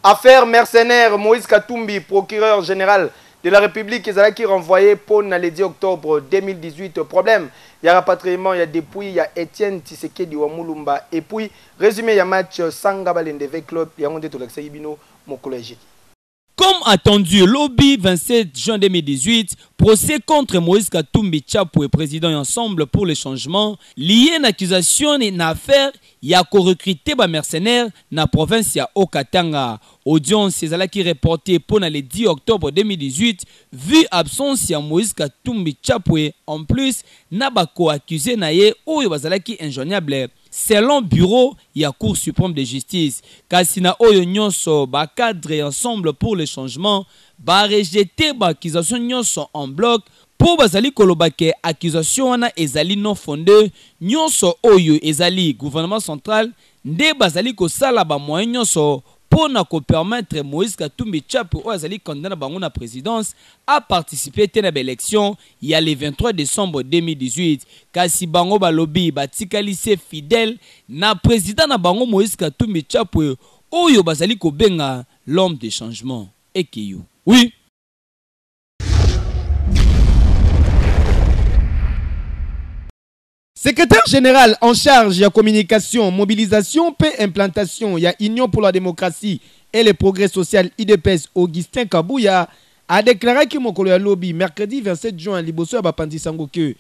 Affaire mercenaire, Moïse Katumbi, procureur général de la République, qui renvoyé pour le 10 octobre 2018. Problème, il y a rapatriement, il y a depuis, il y a Etienne Tshisekedi wa Mulumba. Et puis, résumé, il y a match Sangabalende Club, il y a un détour mon collège. Comme attendu, lobby 27 juin 2018, procès contre Moïse Katumbi Tchapou et président ensemble pour le changement, lié à une accusation et une affaire, il y a recruté des mercenaires dans la province de Okatanga. Audience qui reporté pour le 10 octobre 2018, vu absence de Moïse Katumbi Tchapou en plus, n'a pas accusé naye ou bazalaki injoignable. Selon bureau, il y a Cour suprême de justice. Kasina oyo nyonso ba cadre ensemble pour le changement, ba rejeter ba accusation nyonso en bloc pour bazali kolobake accusation wana ezali non fondée nyonso oyo ezali gouvernement central nde bazali ko sala ba moyen nyonso pour ne permettre Moïse Katumbi Tchapou ou azali candidat bango na présidence à participer à l'élection il y a le 23 décembre 2018. Kasi bango balobi batikalise fidèle na président na bango Moïse Katumbi Tchapou oyo bazali ko benga l'homme de changement. Ekeyo. Oui. Secrétaire général en charge de la communication, mobilisation et implantation, il y a Union pour la démocratie et le progrès social IDPS Augustin Kabouya a déclaré que mon collègue lobby mercredi 27 juin Liboso a bapandi sango que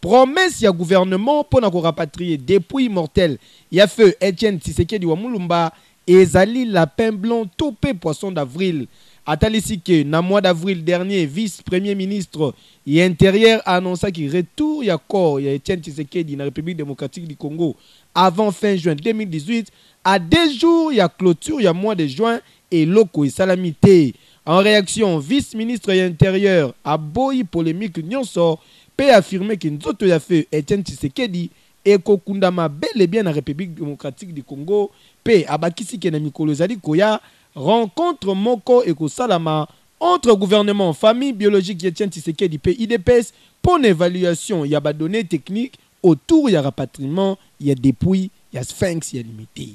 promesse il y a gouvernement pour nous rapatrier depuis mortel. Il y a feu Etienne Tshisekedi wa Mulumba et Zali lapin blanc topé poisson d'avril. Atalisi que dans le mois d'avril dernier, vice-premier ministre et intérieur a annoncé qu'il retour il y a corps il y a Etienne Tshisekedi dans la République démocratique du Congo avant fin juin 2018. À 2 jours, il y a clôture il y a mois de juin et loko et salamité. En réaction, vice-ministre et intérieur a boyi polémique nyonso peut affirmer qu'il nous a fait Etienne Tshisekedi et kokundama bel et bien dans la République démocratique du Congo pe abakisi ke na mikolo zali koya rencontre Moko et Kosalama entre gouvernement, famille biologique Etienne Tshisekedi et IDPS pour une évaluation. Il y a des données techniques autour, il y a rapatriement, il y a dépouille, il y a sphinx, il y a limité.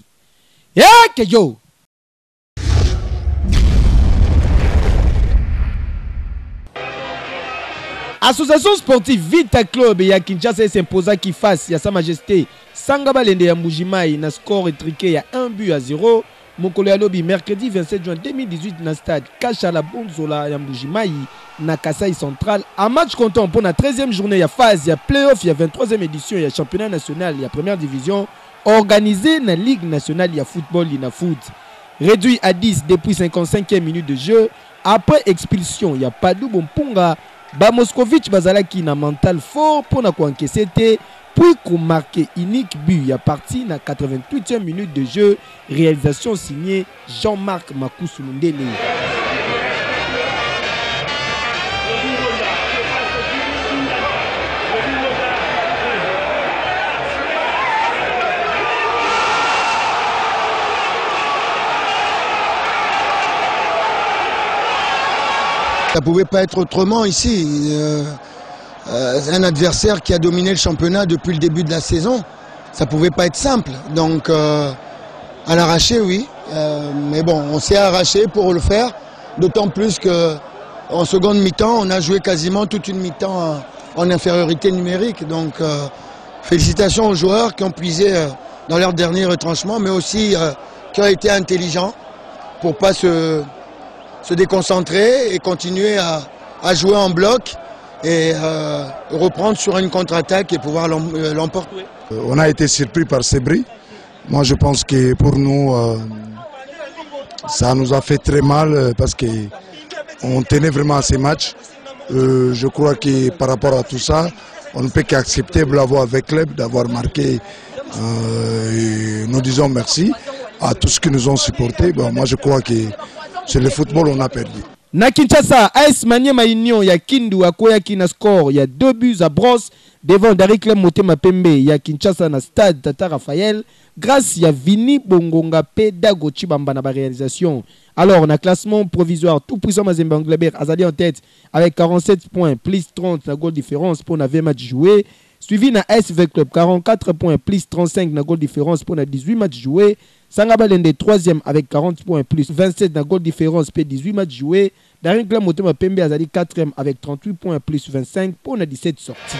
Ya Kejo! Association sportive Vita Club et Kinshasa s'imposa qui fasse, il y a Sa Majesté Sangabalende ya Mbujimai, na score étriqué, il y a 1-0. Mokolo Alobi mercredi 27 juin 2018 dans le stade Kachala Bonzola Yambujimai na Kasai Central. Un match comptant pour la 13e journée, il y a phase, il y a playoff, il y a 23e édition, il y a championnat national, il y a première division. Organisé dans la Ligue nationale, il y a football, il y a foot. Réduit à 10 depuis 55e minute de jeu. Après expulsion, il y a Padou Bompunga. Bamoskovic Bazalaki na mental fort pour na encaisser. Puis qu'on marque unique but, il y a parti dans la 88e minute de jeu, réalisation signée Jean-Marc Makoussou Mundele. Ça ne pouvait pas être autrement ici. Un adversaire qui a dominé le championnat depuis le début de la saison, ça ne pouvait pas être simple. Donc, à l'arraché, oui. Mais bon, on s'est arraché pour le faire. D'autant plus qu'en seconde mi-temps, on a joué quasiment toute une mi-temps en infériorité numérique. Donc, félicitations aux joueurs qui ont puisé dans leur dernier retranchement, mais aussi qui ont été intelligents pour ne pas se déconcentrer et continuer à jouer en bloc et reprendre sur une contre-attaque et pouvoir l'emporter. On a été surpris par Sebri. Moi je pense que pour nous, ça nous a fait très mal parce qu'on tenait vraiment à ces matchs. Je crois que par rapport à tout ça, on ne peut qu'accepter Bravo avec club d'avoir marqué. Nous disons merci à tous ceux qui nous ont supportés. Bon, moi je crois que sur le football on a perdu. Na Kinshasa, AS Maniema Union, il y a Kindu Akoyaki na score, il y a 2 buts à brosse devant Darikle Motema Pembe, il y a Kinshasa na stade Tata Raphaël, grâce il y a Vini Bongonga P Dago Chibamba na réalisation. Alors, on a classement provisoire, tout puissant Mazembe Anglebert, Azali en tête avec 47 points, plus 30 la goal différence pour 9 matchs joués. Suivi na SV Club 44 points plus 35 na goal différence pour na 18 matchs joués. Sangabalende 3e avec 40 points plus 27 na goal différence pour 18 matchs joués. Daring Club Motema Pembe Azali 4e avec 38 points plus 25 pour na 17 sorties.